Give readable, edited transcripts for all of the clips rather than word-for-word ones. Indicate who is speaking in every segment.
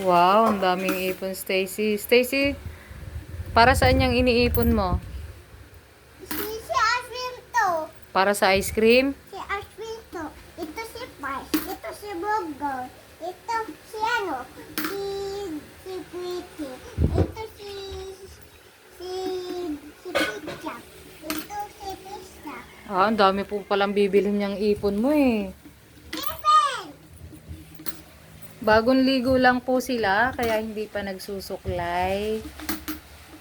Speaker 1: Wow, ang daming ipon, Stacy. Stacy, para saan yung iniipon mo?
Speaker 2: Si Ashwin to.
Speaker 1: Para sa ice cream?
Speaker 2: Si Ashwin to. Ito si Pars. Ito si Bogor. Ito si ano? Si Pretty. Ito si Pizza. Ito si Pizza.
Speaker 1: Ah, ang dami po palang bibilhin niyang ipon mo eh.
Speaker 2: Stephen!
Speaker 1: Bagong ligo lang po sila, kaya hindi pa nagsusuklay.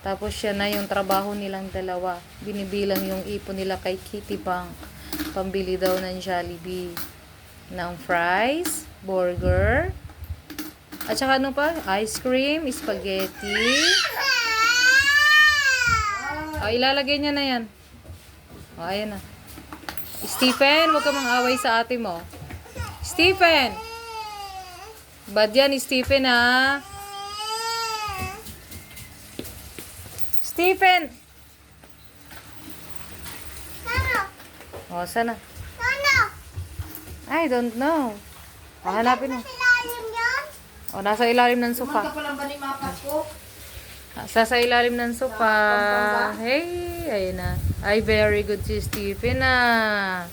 Speaker 1: Tapos siya na yung trabaho nilang dalawa. Binibilang yung ipon nila kay Kitty Bank. Pambili daw ng Jollibee. Ng fries, burger, at saka ano pa? Ice cream, spaghetti. Oh, ilalagay niya na yan. Oh, ayan na. Stephen, huwag ka mang-away sa ate mo. Stephen! Bad yan, Stephen, ha? Stephen!
Speaker 2: Ano?
Speaker 1: Oh, sana?
Speaker 2: Ano?
Speaker 1: I don't know. Oh, hanapin mo.
Speaker 2: Sa ilalim yan?
Speaker 1: Oh, nasa ilalim ng sofa.
Speaker 3: Ka palang ba ni Mapas ko?
Speaker 1: Nasa sa ilalim ng sofa. Hey, ayun na. Ay, very good si Stephen, ah.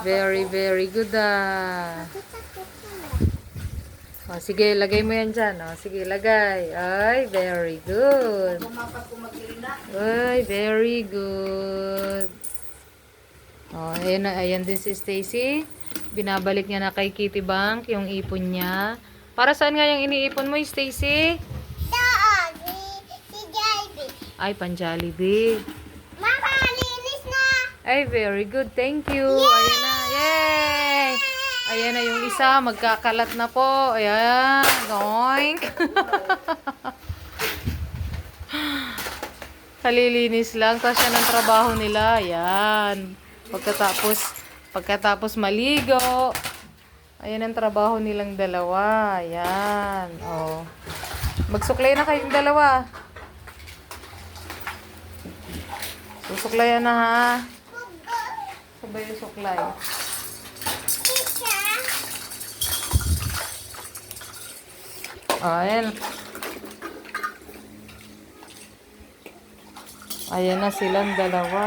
Speaker 1: Very, very good, ah. Oh, sige, lagay mo yan dyan. Oh, sige, lagay. Ay, very good.
Speaker 3: Mapas ko mag-irina.
Speaker 1: Ay, very good. Oh, ayan din si Stacy. Binabalik niya na kay Kitty Bank yung ipon niya. Para saan nga yung iniipon mo, Stacy?
Speaker 2: Doon. Si Jollibee.
Speaker 1: Ay, pan-Jollibee.
Speaker 2: Mama, linis na.
Speaker 1: Ay, very good. Thank you. Ayan na. Yay! Ayan na yung isa. Magkakalat na po. Ayan. Doink. Kalilinis lang. Tapos yan ang trabaho nila. Ayan. Pagkatapos maligo. Ayan ang trabaho nilang dalawa. Ayan. Oh. Magsuklay na kayong dalawa. Susuklayan na, ha? Sabay yung suklay.
Speaker 2: Pizza.
Speaker 1: Ayan. Ayan na silang dalawa.